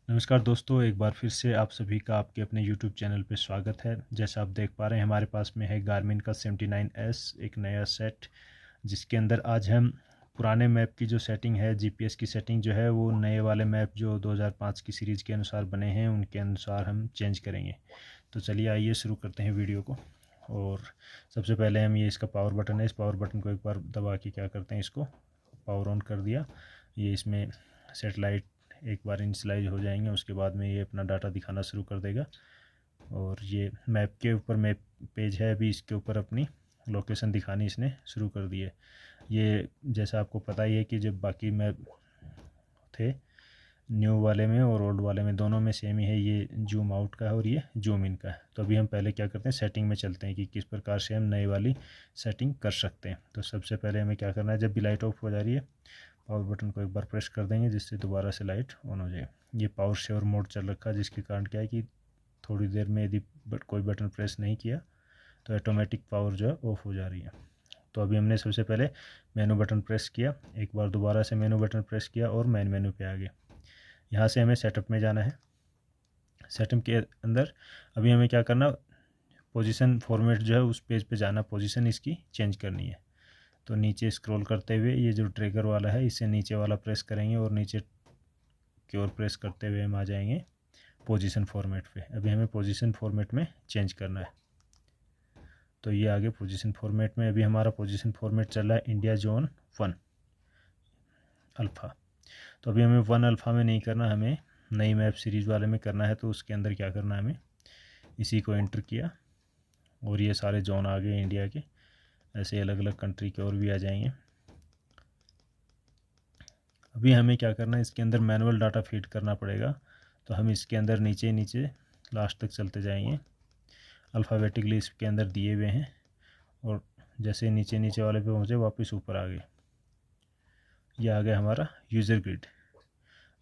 नमस्कार दोस्तों, एक बार फिर से आप सभी का आपके अपने YouTube चैनल पे स्वागत है। जैसा आप देख पा रहे हैं हमारे पास में है गारमिन का 79S एक नया सेट, जिसके अंदर आज हम पुराने मैप की जो सेटिंग है, GPS की सेटिंग जो है वो नए वाले मैप जो 2005 की सीरीज़ के अनुसार बने हैं उनके अनुसार हम चेंज करेंगे। तो चलिए आइए शुरू करते हैं वीडियो को। और सबसे पहले हम ये इसका पावर बटन है, इस पावर बटन को एक बार दबा के क्या करते हैं, इसको पावर ऑन कर दिया। ये इसमें सेटेलाइट एक बार इनिशियलाइज हो जाएंगे, उसके बाद में ये अपना डाटा दिखाना शुरू कर देगा। और ये मैप के ऊपर मैप पेज है, अभी इसके ऊपर अपनी लोकेशन दिखानी इसने शुरू कर दी है। ये जैसा आपको पता ही है कि जब बाकी मैप थे न्यू वाले में और ओल्ड वाले में दोनों में सेम ही है, ये जूम आउट का है और ये जूम इन का है। तो अभी हम पहले क्या करते हैं, सेटिंग में चलते हैं कि किस प्रकार से हम नई वाली सेटिंग कर सकते हैं। तो सबसे पहले हमें क्या करना है, जब भी लाइट ऑफ हो जा रही है पावर बटन को एक बार प्रेस कर देंगे, जिससे दोबारा से लाइट ऑन हो जाए। ये पावर सेवर मोड चल रखा है, जिसके कारण क्या है कि थोड़ी देर में यदि कोई बटन प्रेस नहीं किया तो ऑटोमेटिक पावर जो है ऑफ हो जा रही है। तो अभी हमने सबसे पहले मेनू बटन प्रेस किया, एक बार दोबारा से मेनू बटन प्रेस किया और मेन मेनू पे आ गए। यहाँ से हमें सेटअप में जाना है। सेटअप के अंदर अभी हमें क्या करना, पोजीशन फॉर्मेट जो है उस पेज पे जाना, पोजीशन इसकी चेंज करनी है। तो नीचे स्क्रॉल करते हुए ये जो ट्रिगर वाला है इसे नीचे वाला प्रेस करेंगे और नीचे की ओर प्रेस करते हुए हम आ जाएंगे पोजीशन फॉर्मेट पे। अभी हमें पोजीशन फॉर्मेट में चेंज करना है। तो ये आगे पोजीशन फॉर्मेट में, अभी हमारा पोजीशन फॉर्मेट चल रहा है इंडिया जोन 1 अल्फ़ा। तो अभी हमें 1 अल्फ़ा में नहीं करना, हमें नई मैप सीरीज़ वाले में करना है। तो उसके अंदर क्या करना है, हमें इसी को एंटर किया और ये सारे जोन आ गए इंडिया के। ऐसे अलग अलग कंट्री के और भी आ जाएंगे। अभी हमें क्या करना है, इसके अंदर मैनुअल डाटा फीड करना पड़ेगा। तो हम इसके अंदर नीचे नीचे लास्ट तक चलते जाएंगे। अल्फ़ाबेटिकली इसके अंदर दिए हुए हैं और जैसे नीचे नीचे वाले पे पहुँचे वापस ऊपर आ गए। यह आ गया हमारा यूज़र ग्रिड।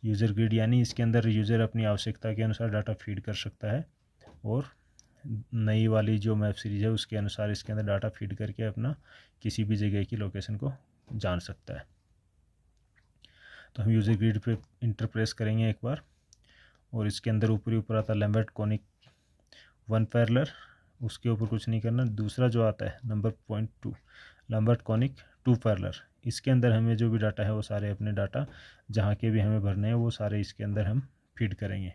यूज़र ग्रिड यानी इसके अंदर यूज़र अपनी आवश्यकता के अनुसार डाटा फीड कर सकता है और नई वाली जो मैप सीरीज़ है उसके अनुसार इसके अंदर डाटा फीड करके अपना किसी भी जगह की लोकेशन को जान सकता है। तो हम यूज़र ग्रिड पे इंटर प्रेस करेंगे एक बार और इसके अंदर ऊपरी ऊपर आता है लैम्बर्ट कॉनिक 1 पैरेलल, उसके ऊपर कुछ नहीं करना। दूसरा जो आता है number point 2 Lambert conic 2 parallel, इसके अंदर हमें जो भी डाटा है वो सारे अपने डाटा जहाँ के भी हमें भरने हैं वो सारे इसके अंदर हम फीड करेंगे।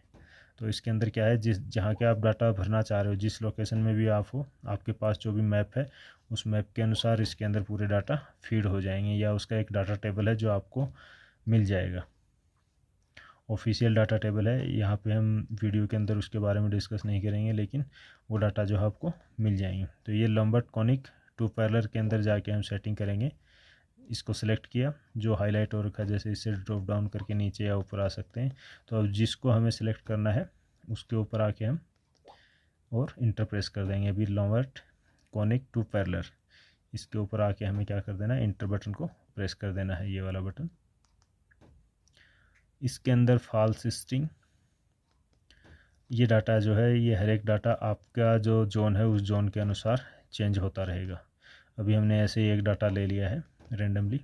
तो इसके अंदर क्या है, जहाँ के आप डाटा भरना चाह रहे हो, जिस लोकेशन में भी आप हो, आपके पास जो भी मैप है उस मैप के अनुसार इसके अंदर पूरे डाटा फीड हो जाएंगे, या उसका एक डाटा टेबल है जो आपको मिल जाएगा। ऑफिशियल डाटा टेबल है, यहाँ पे हम वीडियो के अंदर उसके बारे में डिस्कस नहीं करेंगे, लेकिन वो डाटा जो है आपको मिल जाएंगे। तो ये लैम्बर्ट कॉनिक 2 पैरेलल के अंदर जाके हम सेटिंग करेंगे। इसको सेलेक्ट किया, जो हाईलाइट हो रखा है जैसे इससे ड्रॉप डाउन करके नीचे या ऊपर आ सकते हैं। तो अब जिसको हमें सेलेक्ट करना है उसके ऊपर आके हम और इंटर प्रेस कर देंगे। अभी लैम्बर्ट कॉनिक 2 पैरेलल, इसके ऊपर आके हमें क्या कर देना है, इंटर बटन को प्रेस कर देना है, ये वाला बटन। इसके अंदर फॉल्स स्ट्रिंग, ये डाटा जो है ये हर एक डाटा आपका जो जोन है उस जोन के अनुसार चेंज होता रहेगा। अभी हमने ऐसे ही एक डाटा ले लिया है रेंडमली,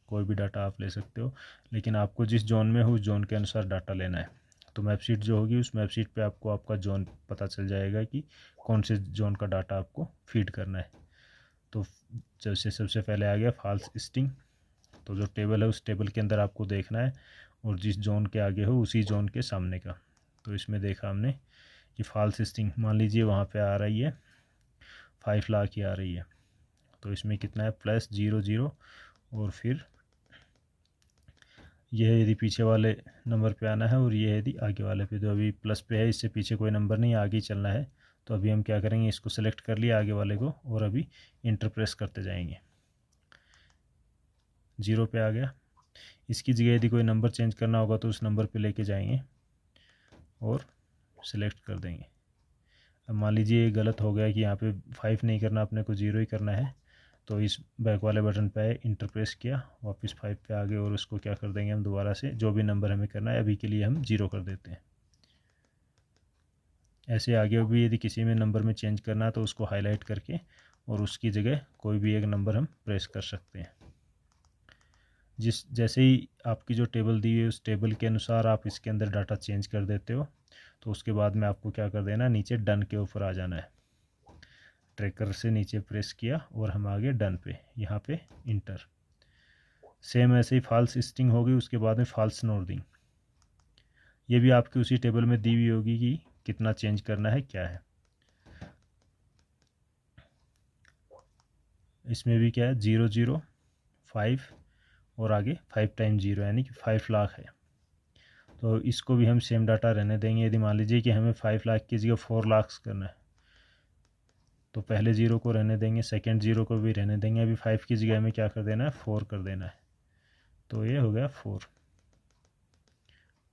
कोई भी डाटा आप ले सकते हो, लेकिन आपको जिस जोन में हो उस जोन के अनुसार डाटा लेना है। तो मैपशीट जो होगी उस मैपशीट पे आपको आपका जोन पता चल जाएगा कि कौन से जोन का डाटा आपको फीड करना है। तो जैसे सबसे पहले आ गया फॉल्स स्ट्रिंग, तो जो टेबल है उस टेबल के अंदर आपको देखना है और जिस जोन के आगे हो उसी जोन के सामने का। तो इसमें देखा हमने कि फॉल्स स्ट्रिंग मान लीजिए वहाँ पे आ रही है 5 लाख की आ रही है, तो इसमें कितना है +00 और फिर यह यदि पीछे वाले नंबर पे आना है और ये यदि आगे वाले पे। तो अभी प्लस पे है, इससे पीछे कोई नंबर नहीं, आगे चलना है। तो अभी हम क्या करेंगे, इसको सेलेक्ट कर लिया आगे वाले को और अभी इंटर प्रेस करते जाएंगे। 0 पे आ गया। इसकी जगह यदि कोई नंबर चेंज करना होगा तो उस नंबर पे लेके जाएंगे और सिलेक्ट कर देंगे। अब मान लीजिए ये गलत हो गया कि यहाँ पे 5 नहीं करना, अपने को 0 ही करना है। तो इस बैक वाले बटन पे इंटर प्रेस किया, वापस 5 पे आ गए और उसको क्या कर देंगे हम दोबारा से, जो भी नंबर हमें करना है अभी के लिए हम 0 कर देते हैं। ऐसे आगे भी यदि किसी में नंबर में चेंज करना है तो उसको हाईलाइट करके और उसकी जगह कोई भी एक नंबर हम प्रेस कर सकते हैं। जैसे ही आपकी जो टेबल दी हुई है उस टेबल के अनुसार आप इसके अंदर डाटा चेंज कर देते हो, तो उसके बाद में आपको क्या कर देना है, नीचे डन के ऊपर आ जाना है। ट्रैकर से नीचे प्रेस किया और हम आ गए डन पे, यहाँ पे इंटर। सेम ऐसे ही फॉल्स स्ट्रिंग होगी, उसके बाद में फॉल्स नोर्डिंग, ये भी आपकी उसी टेबल में दी हुई होगी कि कितना चेंज करना है क्या है। इसमें भी क्या है 0 0 5 और आगे 5 टाइम्स 0 यानी कि 5 लाख है। तो इसको भी हम सेम डाटा रहने देंगे। यदि मान लीजिए कि हमें 5 लाख की जगह 4 लाख करना है तो पहले 0 को रहने देंगे, सेकंड 0 को भी रहने देंगे। अभी 5 की जगह हमें क्या कर देना है, 4 कर देना है। तो ये हो गया 4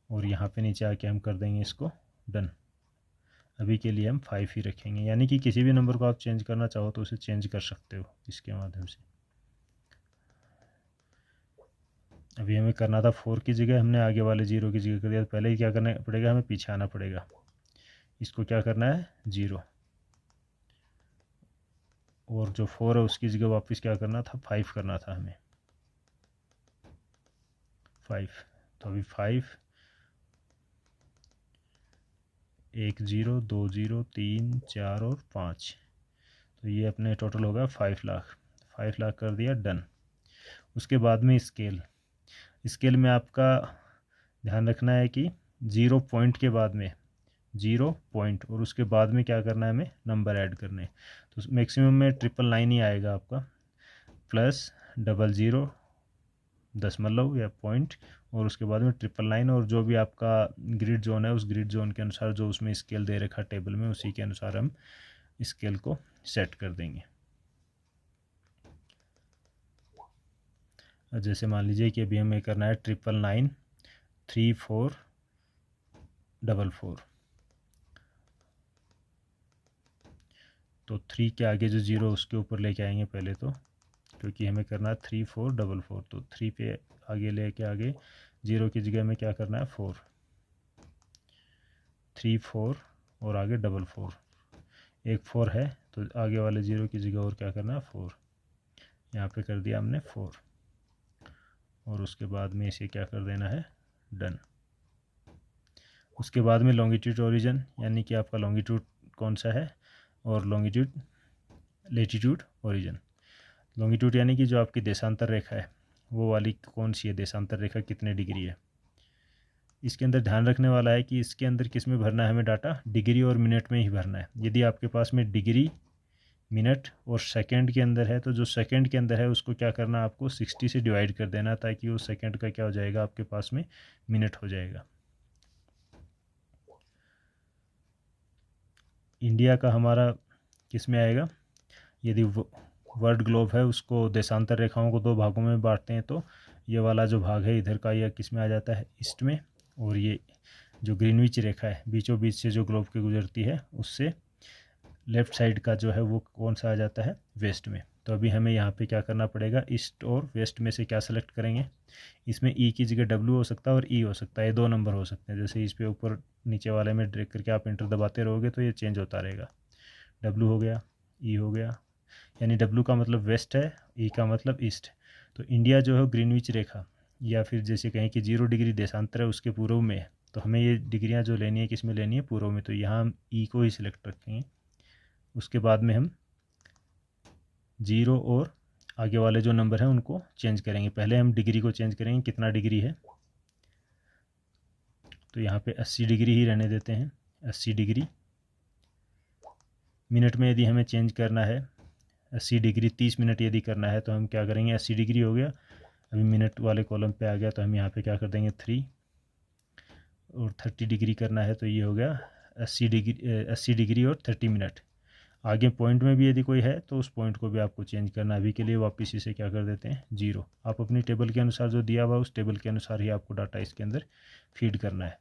और यहाँ पे नीचे आके हम कर देंगे इसको डन। अभी के लिए हम 5 ही रखेंगे, यानी कि किसी भी नंबर को आप चेंज करना चाहो तो उसे चेंज कर सकते हो इसके माध्यम से। अभी हमें करना था 4 की जगह, हमने आगे वाले 0 की जगह कर दिया। तो पहले ही क्या करना पड़ेगा, हमें पीछे आना पड़ेगा। इसको क्या करना है 0 और जो 4 है उसकी जगह वापस क्या करना था 5 करना था हमें 5। तो अभी 5 1 0 2 0 3 4 और 5, तो ये अपने टोटल होगा 5 लाख। 5 लाख कर दिया डन। उसके बाद में स्केल में आपका ध्यान रखना है कि 0 पॉइंट के बाद में 0 पॉइंट और उसके बाद में क्या करना है, हमें नंबर ऐड करने। तो मैक्सिमम में 999 ही आएगा आपका, प्लस 00 दशमलव या पॉइंट और उसके बाद में 999 और जो भी आपका ग्रिड जोन है उस ग्रिड जोन के अनुसार जो उसमें स्केल दे रखा टेबल में उसी के अनुसार हम स्केल को सेट कर देंगे। जैसे मान लीजिए कि अभी हमें करना है 999 3444, तो 3 के आगे जो 0 उसके ऊपर लेके आएंगे पहले तो, क्योंकि हमें करना है 3444। तो 3 पे आगे लेके आगे 0 की जगह में क्या करना है 4 3 4 और आगे 44, एक 4 है तो आगे वाले 0 की जगह और क्या करना है 4, यहाँ पे कर दिया हमने 4 और उसके बाद में इसे क्या कर देना है डन। उसके बाद में लॉन्गिट्यूड ओरिजिन, यानी कि आपका लॉन्गिट्यूड कौन सा है और लॉन्गिट्यूड लेटीट्यूड ओरिजिन। लॉन्गिट्यूड यानी कि जो आपकी देशांतर रेखा है वो वाली कौन सी है, देशांतर रेखा कितने डिग्री है। इसके अंदर ध्यान रखने वाला है कि इसके अंदर किस में भरना है हमें डाटा, डिग्री और मिनट में ही भरना है। यदि आपके पास में डिग्री मिनट और सेकंड के अंदर है तो जो सेकंड के अंदर है उसको क्या करना, आपको 60 से डिवाइड कर देना ताकि वो सेकंड का क्या हो जाएगा आपके पास में मिनट हो जाएगा। इंडिया का हमारा किस में आएगा, यदि वर्ल्ड ग्लोब है उसको देशांतर रेखाओं को 2 भागों में बांटते हैं तो ये वाला जो भाग है इधर का यह किस में आ जाता है ईस्ट में, और ये जो ग्रीनविच रेखा है बीचों बीच से जो ग्लोब के गुजरती है उससे लेफ़्ट साइड का जो है वो कौन सा आ जाता है वेस्ट में। तो अभी हमें यहाँ पे क्या करना पड़ेगा, ईस्ट और वेस्ट में से क्या सेलेक्ट करेंगे। इसमें ई की जगह डब्ल्यू हो सकता है और ई हो सकता है, ये 2 नंबर हो सकते हैं। जैसे इस पे ऊपर नीचे वाले में ड्रैग करके आप एंटर दबाते रहोगे तो ये चेंज होता रहेगा। डब्ल्यू हो गया, ई हो गया, यानी डब्ल्यू का मतलब वेस्ट है, ई का मतलब ईस्ट। तो इंडिया जो है ग्रीनविच रेखा या फिर जैसे कहें कि 0 डिग्री देशांतर है उसके पूर्व में है, तो हमें ये डिग्रियाँ जो लेनी है किस में लेनी है, पूर्व में। तो यहाँ हम ई को ही सिलेक्ट रखेंगे। उसके बाद में हम 0 और आगे वाले जो नंबर हैं उनको चेंज करेंगे। पहले हम डिग्री को चेंज करेंगे, कितना डिग्री है, तो यहाँ पे 80 डिग्री ही रहने देते हैं, 80 डिग्री। मिनट में यदि हमें चेंज करना है 80 डिग्री 30 मिनट यदि करना है तो हम क्या करेंगे, 80 डिग्री हो गया, अभी मिनट वाले कॉलम पे आ गया तो हम यहाँ पे क्या कर देंगे 3, और 30 डिग्री करना है तो ये हो गया 80 डिग्री और 30 मिनट। आगे पॉइंट में भी यदि कोई है तो उस पॉइंट को भी आपको चेंज करना। अभी के लिए वापस इसे क्या कर देते हैं 0। आप अपनी टेबल के अनुसार जो दिया हुआ उस टेबल के अनुसार ही आपको डाटा इसके अंदर फीड करना है।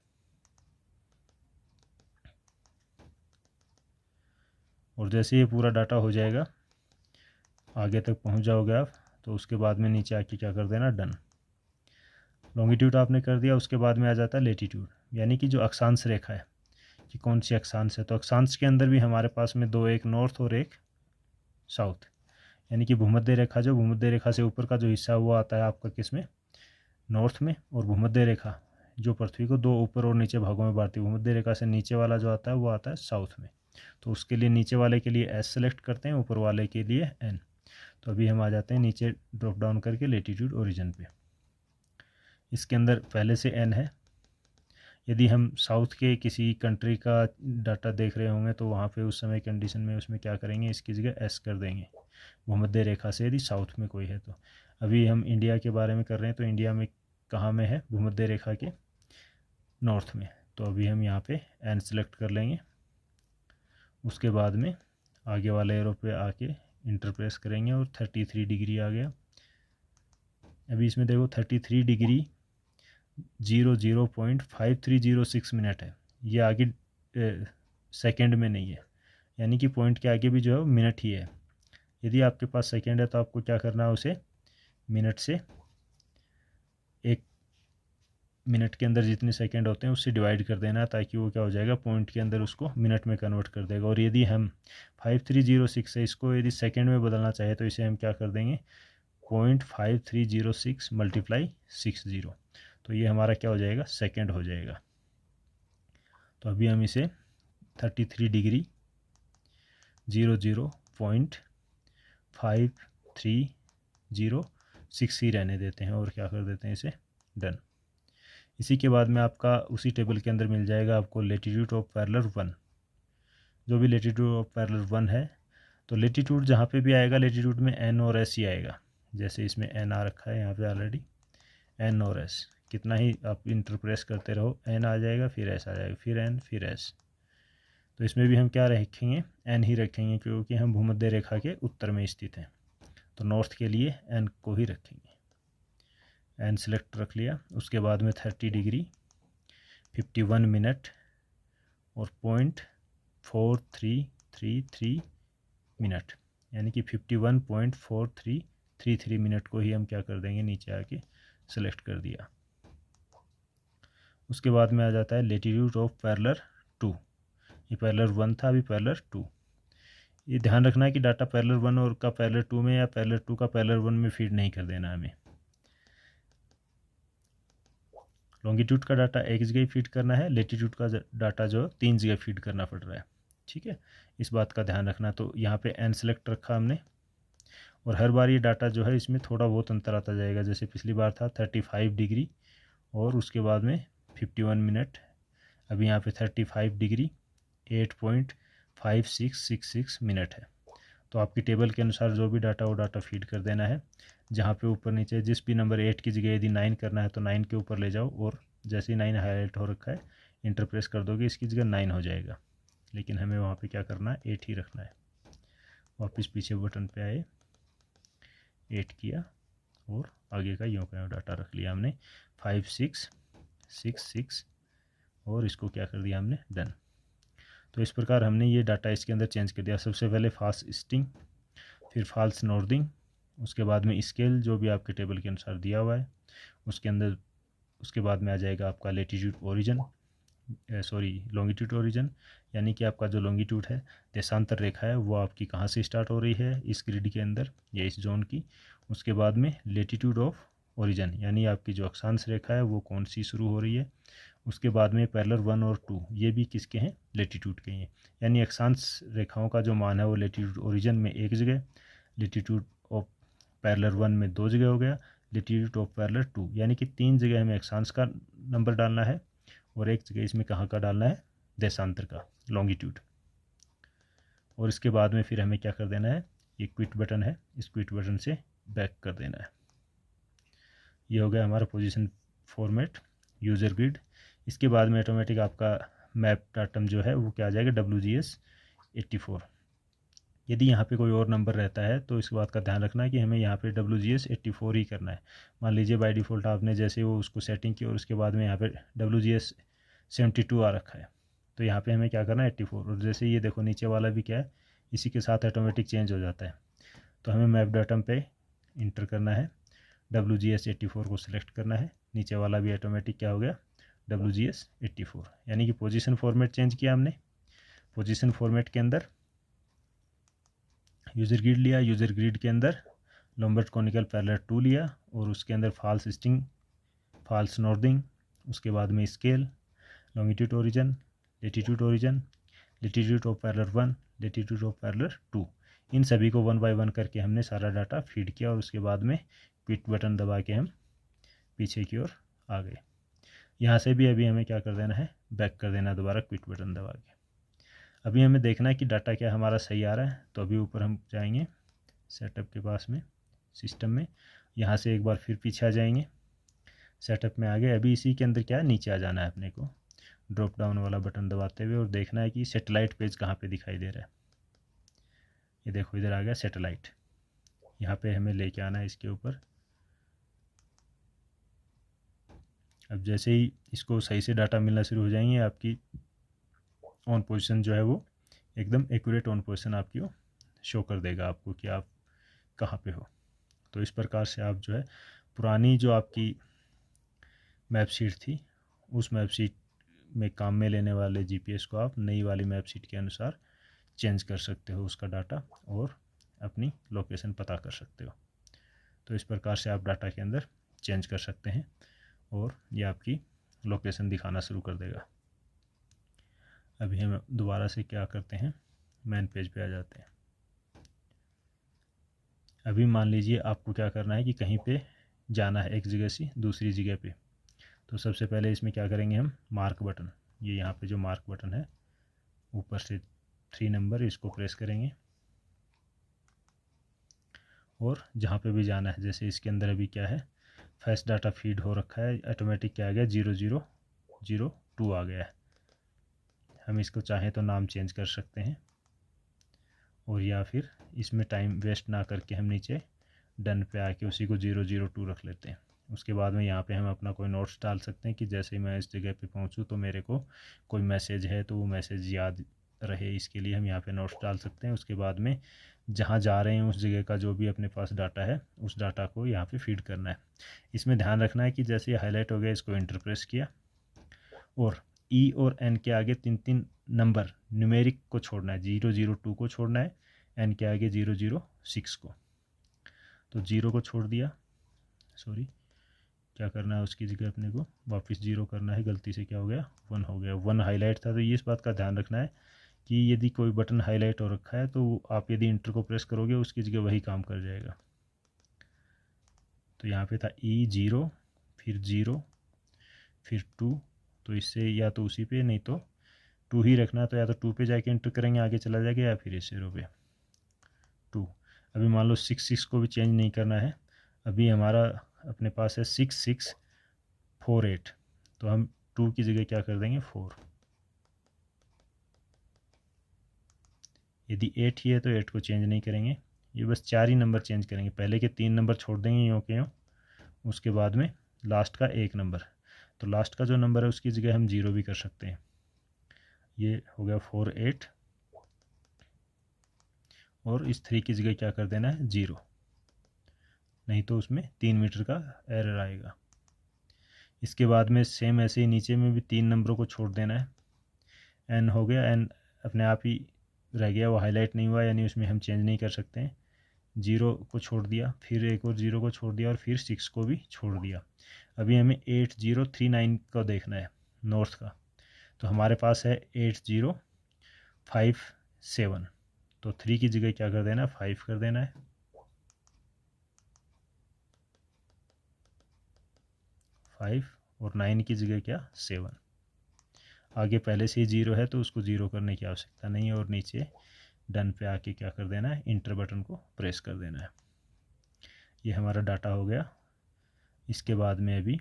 और जैसे ये पूरा डाटा हो जाएगा, आगे तक पहुंच जाओगे आप, तो उसके बाद में नीचे आके क्या कर देना डन। लॉन्गिट्यूड आपने कर दिया, उसके बाद में आ जाता है लेटीट्यूड, यानी कि जो अक्षांश रेखा है कि कौन सी अक्षांश है। तो अक्षांश के अंदर भी हमारे पास में 2, एक नॉर्थ और एक साउथ, यानी कि भूमध्य रेखा, जो भूमध्य रेखा से ऊपर का जो हिस्सा वो आता है आपका किस में नॉर्थ में, और भूमध्य रेखा जो पृथ्वी को दो ऊपर और नीचे भागों में बांटती है, भूमध्य रेखा से नीचे वाला जो आता है वो आता है साउथ में। तो उसके लिए नीचे वाले के लिए एस सेलेक्ट करते हैं, ऊपर वाले के लिए एन। तो अभी हम आ जाते हैं नीचे ड्रॉप डाउन करके लेटीट्यूड ओरिजिन पे। इसके अंदर पहले से एन है। यदि हम साउथ के किसी कंट्री का डाटा देख रहे होंगे तो वहाँ पे उस समय कंडीशन में उसमें क्या करेंगे, इसकी जगह एस कर देंगे भूमध्य रेखा से, यदि साउथ में कोई है तो। अभी हम इंडिया के बारे में कर रहे हैं, तो इंडिया में कहाँ में है, भूमध्य रेखा के नॉर्थ में। तो अभी हम यहाँ पे एन सेलेक्ट कर लेंगे। उसके बाद में आगे वाले एरो पे आके इंटर प्रेस करेंगे और 33 डिग्री आ गया। अभी इसमें देखो 33 डिग्री 00.5306 मिनट है, ये आगे सेकंड में नहीं है, यानी कि पॉइंट के आगे भी जो है मिनट ही है। यदि आपके पास सेकंड है तो आपको क्या करना है, उसे मिनट से, एक मिनट के अंदर जितने सेकंड होते हैं उससे डिवाइड कर देना है, ताकि वो क्या हो जाएगा, पॉइंट के अंदर उसको मिनट में कन्वर्ट कर देगा। और यदि हम 5306 है, इसको यदि सेकंड में बदलना चाहे तो इसे हम क्या कर देंगे, 0.5306 मल्टीप्लाई 60, तो ये हमारा क्या हो जाएगा, सेकंड हो जाएगा। तो अभी हम इसे 33 डिग्री 00.5306 ही रहने देते हैं और क्या कर देते हैं, इसे डन। इसी के बाद में आपका उसी टेबल के अंदर मिल जाएगा आपको लेटीट्यूड ऑफ पैरेलल 1, जो भी लेटीट्यूड ऑफ पैरेलल 1 है। तो लेटीट्यूड जहाँ पे भी आएगा, लेटीट्यूड में एन और एस ही आएगा। जैसे इसमें एन आ रखा है यहाँ पे ऑलरेडी, एन और एस, कितना ही आप इंटरप्रेस करते रहो, एन आ जाएगा, फिर एस आ जाएगा, फिर एन, फिर एस। तो इसमें भी हम क्या रखेंगे, एन ही रखेंगे, क्योंकि हम भूमध्य रेखा के उत्तर में स्थित हैं। तो नॉर्थ के लिए एन को ही रखेंगे। एन सेलेक्ट रख लिया। उसके बाद में 30 डिग्री 51 मिनट और 0.4333 मिनट, यानी कि 51.4333 मिनट को ही हम क्या कर देंगे, नीचे आके सेलेक्ट कर दिया। उसके बाद में आ जाता है लेटीट्यूड ऑफ पैरेलल 2। ये पैरेलल 1 था, अभी पैरेलल 2। ये ध्यान रखना है कि डाटा पैरेलल 1 और का पैरेलल 2 में या पैरेलल 2 का पैरेलल 1 में फीड नहीं कर देना हमें। लॉन्गिट्यूड का डाटा एक जगह फीड करना है, लेटीट्यूड का डाटा जो 3 जगह फीड करना पड़ रहा है। ठीक है, इस बात का ध्यान रखना। तो यहाँ पे एन सेलेक्ट रखा हमने, और हर बार ये डाटा जो है इसमें थोड़ा बहुत अंतर आता जाएगा। जैसे पिछली बार था 35 डिग्री और उसके बाद में 51 मिनट, अभी यहाँ पे 35 डिग्री 8.5666 मिनट है। तो आपकी टेबल के अनुसार जो भी डाटा वो डाटा फीड कर देना है। जहाँ पे ऊपर नीचे जिस भी नंबर 8 की जगह यदि 9 करना है तो 9 के ऊपर ले जाओ, और जैसे ही 9 हाईलाइट हो रखा है इंटर प्रेस कर दोगे, इसकी जगह 9 हो जाएगा। लेकिन हमें वहाँ पे क्या करना है, 8 ही रखना है। वापस पीछे बटन पे आए, 8 किया और आगे का यूँ का डाटा रख लिया हमने 5666, और इसको क्या कर दिया हमने, डन। तो इस प्रकार हमने ये डाटा इसके अंदर चेंज कर दिया। सबसे पहले फास्ट ईस्टिंग, फिर फॉल्स नॉर्दिंग, उसके बाद में स्केल जो भी आपके टेबल के अनुसार दिया हुआ है उसके अंदर। उसके बाद में आ जाएगा आपका लेटीट्यूड ओरिजिन, लॉन्गिट्यूड ओरिजिन, यानी कि आपका जो लॉन्गिट्यूड है, देशांतर रेखा है, वो आपकी कहाँ से स्टार्ट हो रही है इस ग्रिड के अंदर या इस जोन की। उसके बाद में लेटीट्यूड ऑफ ओरिजिन, यानी आपकी जो अक्षांश रेखा है वो कौन सी शुरू हो रही है। उसके बाद में पैरेलल 1 और 2 ये भी किसके हैं, लेटीट्यूड के हैं। यानी अक्षांश रेखाओं का जो मान है वो लेटीट्यूड ओरिजिन में एक जगह, लेटीट्यूड ऑफ पैरेलल 1 में 2 जगह हो गया, लेटीट्यूड ऑफ पैरेलल 2, यानी कि 3 जगह हमें अक्षांश का नंबर डालना है और एक जगह इसमें कहाँ का डालना है, देशांतर का, लॉन्गिट्यूड। और इसके बाद में फिर हमें क्या कर देना है, ये क्विट बटन है, इस क्विट बटन से बैक कर देना है। ये हो गया हमारा पोजीशन फॉर्मेट यूज़र ग्रिड। इसके बाद में ऑटोमेटिक आपका मैप डाटम जो है वो क्या आ जाएगा, WGS 84। यदि यहाँ पे कोई और नंबर रहता है तो इस बात का ध्यान रखना है कि हमें यहाँ पे WGS 84 ही करना है। मान लीजिए बाय डिफ़ॉल्ट आपने जैसे वो उसको सेटिंग की और उसके बाद में यहाँ पे WGS 72 आ रखा है, तो यहाँ पे हमें क्या करना है 84। और जैसे ये देखो नीचे वाला भी क्या है, इसी के साथ ऑटोमेटिक चेंज हो जाता है। तो हमें मैप डाटम पे इंटर करना है, WGS 84 को सिलेक्ट करना है, नीचे वाला भी ऑटोमेटिक क्या हो गया, WGS 84, यानी कि पोजीशन फॉर्मेट चेंज किया हमने। पोजीशन फॉर्मेट के अंदर यूज़र ग्रिड लिया, यूज़र ग्रिड के अंदर लॉम्बार्ड कोनिकल पैरेलल 2 लिया और उसके अंदर फॉल्स ईस्टिंग फॉल्स नॉर्थिंग, उसके बाद में scale, longitude origin, latitude origin, latitude of parallel 1, latitude of parallel 2, इन सभी को 1 बाय 1 करके हमने सारा डाटा फीड किया और उसके बाद में क्विट बटन दबा के हम पीछे की ओर आ गए। यहाँ से भी अभी हमें क्या कर देना है, बैक कर देना है दोबारा क्विट बटन दबा के। अभी हमें देखना है कि डाटा क्या हमारा सही आ रहा है, तो अभी ऊपर हम जाएंगे सेटअप के पास में, सिस्टम में, यहाँ से एक बार फिर पीछे आ जाएंगे, सेटअप में आ गए। अभी इसी के अंदर क्या है, नीचे आ जाना है अपने को ड्रॉप डाउन वाला बटन दबाते हुए और देखना है कि सैटेलाइट पेज कहाँ पे दिखाई दे रहा है। ये देखो इधर आ गया सैटेलाइट, यहाँ पे हमें लेके आना है इसके ऊपर। अब जैसे ही इसको सही से डाटा मिलना शुरू हो जाएंगे, आपकी ऑन पोजीशन जो है वो एकदम एक्यूरेट ऑन पोजीशन आपकी वो शो कर देगा आपको कि आप कहाँ पे हो। तो इस प्रकार से आप जो है पुरानी जो आपकी मैप शीट थी, उस मैप शीट में काम में लेने वाले जीपीएस को आप नई वाली मैप शीट के अनुसार चेंज कर सकते हो उसका डाटा और अपनी लोकेशन पता कर सकते हो। तो इस प्रकार से आप डाटा के अंदर चेंज कर सकते हैं और ये आपकी लोकेशन दिखाना शुरू कर देगा। अभी हम दोबारा से क्या करते हैं, मेन पेज पे आ जाते हैं। अभी मान लीजिए आपको क्या करना है कि कहीं पे जाना है एक जगह से दूसरी जगह पे, तो सबसे पहले इसमें क्या करेंगे हम, मार्क बटन, ये यहाँ पे जो मार्क बटन है ऊपर से 3 नंबर, इसको प्रेस करेंगे और जहाँ पे भी जाना है, जैसे इसके अंदर अभी क्या है, फैस्ट डाटा फीड हो रखा है, ऑटोमेटिक क्या आ गया 0002 आ गया है। हम इसको चाहें तो नाम चेंज कर सकते हैं और या फिर इसमें टाइम वेस्ट ना करके हम नीचे डन पे आके उसी को 002 रख लेते हैं। उसके बाद में यहाँ पे हम अपना कोई नोट्स डाल सकते हैं कि जैसे ही मैं इस जगह पे पहुँचूँ तो मेरे को कोई मैसेज है तो वो मैसेज याद रहे, इसके लिए हम यहाँ पे नोट्स डाल सकते हैं। उसके बाद में जहाँ जा रहे हैं उस जगह का जो भी अपने पास डाटा है उस डाटा को यहाँ पे फीड करना है। इसमें ध्यान रखना है कि जैसे ये हाईलाइट हो गया, इसको एंटर प्रेस किया और ई और एन के आगे 3 नंबर न्यूमेरिक को छोड़ना है, 002 को छोड़ना है, एन के आगे 006 को, तो 0 को छोड़ दिया, सॉरी क्या करना है उसकी जगह अपने को वापस 0 करना है, गलती से क्या हो गया 1 हो गया, 1 हाईलाइट था। तो ये इस बात का ध्यान रखना है कि यदि कोई बटन हाईलाइट हो रखा है तो आप यदि इंटर को प्रेस करोगे उसकी जगह वही काम कर जाएगा। तो यहाँ पे था E0 फिर 0 फिर 2, तो इससे या तो उसी पे नहीं तो 2 ही रखना है, तो या तो 2 पे जाके इंटर करेंगे आगे चला जाएगा या फिर इस 0 पे 2। अभी मान लो 66 को भी चेंज नहीं करना है, अभी हमारा अपने पास है 6648, तो हम 2 की जगह क्या कर देंगे 4। यदि 8 ही है तो 8 को चेंज नहीं करेंगे, ये बस 4 ही नंबर चेंज करेंगे, पहले के 3 नंबर छोड़ देंगे यूँ के यूँ, उसके बाद में लास्ट का 1 नंबर, तो लास्ट का जो नंबर है उसकी जगह हम 0 भी कर सकते हैं। ये हो गया 48 और इस 3 की जगह क्या कर देना है 0, नहीं तो उसमें 3 मीटर का एरर आएगा। इसके बाद में सेम ऐसे ही नीचे में भी 3 नंबरों को छोड़ देना है। एन हो गया, एन अपने आप ही रह गया, वो हाईलाइट नहीं हुआ, यानी उसमें हम चेंज नहीं कर सकते हैं। 0 को छोड़ दिया, फिर एक और 0 को छोड़ दिया और फिर 6 को भी छोड़ दिया। अभी हमें 8039 को देखना है नॉर्थ का, तो हमारे पास है 8057, तो 3 की जगह क्या कर देना है 5 कर देना है, 5 और 9 की जगह क्या 7। आगे पहले से ही 0 है तो उसको 0 करने की आवश्यकता नहीं है और नीचे डन पे आके क्या कर देना है इंटर बटन को प्रेस कर देना है। ये हमारा डाटा हो गया। इसके बाद में अभी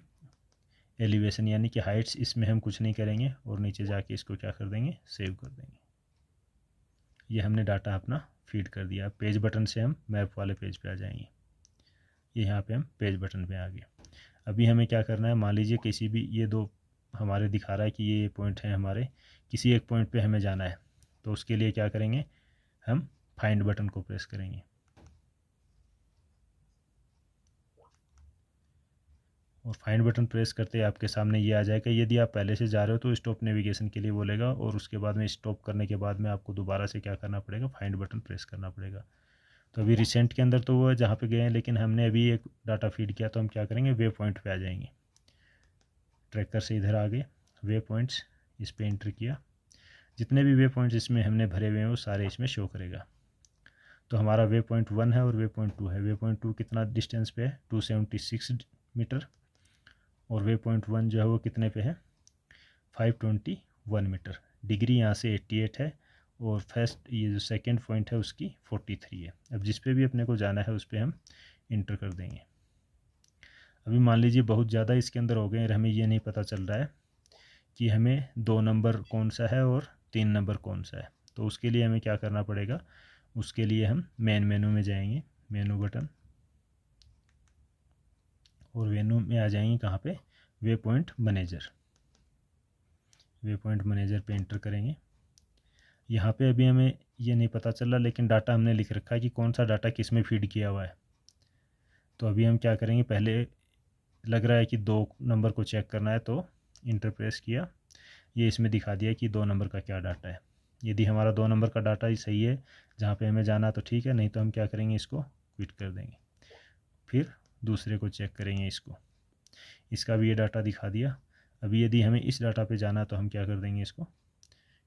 एलिवेशन यानी कि हाइट्स, इसमें हम कुछ नहीं करेंगे और नीचे जाके इसको क्या कर देंगे सेव कर देंगे। ये हमने डाटा अपना फीड कर दिया। पेज बटन से हम मैप वाले पेज पे आ जाएंगे। ये यहाँ पे हम पेज बटन पे आ गए। अभी हमें क्या करना है, मान लीजिए किसी भी, ये 2 हमारे दिखा रहा है कि ये पॉइंट है हमारे, किसी एक पॉइंट पे हमें जाना है, तो उसके लिए क्या करेंगे हम फाइंड बटन को प्रेस करेंगे और फाइंड बटन प्रेस करते ही आपके सामने ये आ जाएगा। यदि आप पहले से जा रहे हो तो स्टॉप नेविगेशन के लिए बोलेगा और उसके बाद में स्टॉप करने के बाद में आपको दोबारा से क्या करना पड़ेगा फाइंड बटन प्रेस करना पड़ेगा। तो अभी रिसेंट के अंदर तो वो जहाँ पे गए हैं, लेकिन हमने अभी एक डाटा फीड किया तो हम क्या करेंगे वे पॉइंट पे आ जाएंगे। ट्रैकर से इधर आ गए, वे पॉइंट्स इस पे एंटर किया, जितने भी वे पॉइंट्स इसमें हमने भरे हुए हैं वो सारे इसमें शो करेगा। तो हमारा वे पॉइंट 1 है और वे पॉइंट 2 है। वे पॉइंट 2 कितना डिस्टेंस पे है, 276 मीटर, और वे पॉइंट 1 जो है वो कितने पे है, 521 मीटर। डिग्री यहाँ से 88 है और फर्स्ट ये जो सेकंड पॉइंट है उसकी 43 है। अब जिस पे भी अपने को जाना है उस पर हम इंटर कर देंगे। अभी मान लीजिए बहुत ज़्यादा इसके अंदर हो गए और हमें ये नहीं पता चल रहा है कि हमें 2 नंबर कौन सा है और 3 नंबर कौन सा है। तो उसके लिए हमें क्या करना पड़ेगा, उसके लिए हम मेन मेनू में जाएंगे, मेनू बटन, और मेनू में आ जाएंगे कहाँ पे, way point manager. Way point manager पे एंटर करेंगे। यहाँ पे अभी हमें ये नहीं पता चल रहा, लेकिन डाटा हमने लिख रखा है कि कौन सा डाटा किस में फीड किया हुआ है। तो अभी हम क्या करेंगे, पहले लग रहा है कि 2 नंबर को चेक करना है, तो इंटर प्रेस किया, ये इसमें दिखा दिया कि 2 नंबर का क्या डाटा है। यदि हमारा 2 नंबर का डाटा ही सही है जहाँ पे हमें जाना तो ठीक है, नहीं तो हम क्या करेंगे, इसको क्विट कर देंगे। फिर दूसरे को चेक करेंगे, इसका भी ये डाटा दिखा दिया। अभी यदि हमें इस डाटा पे जाना तो हम क्या कर देंगे, इसको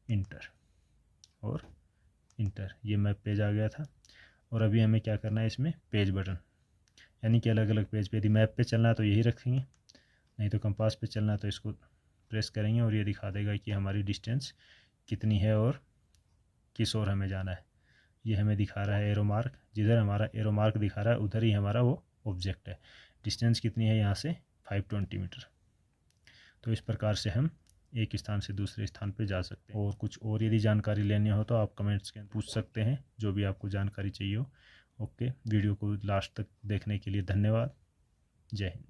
इंटर और इंटर, ये मैप पेज आ गया था। और अभी हमें क्या करना है, इसमें पेज बटन, यानी कि अलग अलग पेज पे, यदि मैप पे चलना है तो यही रखेंगे, नहीं तो कंपास पे चलना है तो इसको प्रेस करेंगे और ये दिखा देगा कि हमारी डिस्टेंस कितनी है और किस ओर हमें जाना है। ये हमें दिखा रहा है एरो मार्क, जिधर हमारा एरो मार्क दिखा रहा है उधर ही हमारा वो ऑब्जेक्ट है। डिस्टेंस कितनी है यहाँ से, 520 मीटर। तो इस प्रकार से हम एक स्थान से दूसरे स्थान पर जा सकते हैं। और कुछ और यदि जानकारी लेनी हो तो आप कमेंट्स के पूछ सकते हैं, जो भी आपको जानकारी चाहिए हो। ओके, वीडियो को लास्ट तक देखने के लिए धन्यवाद। जय हिंद।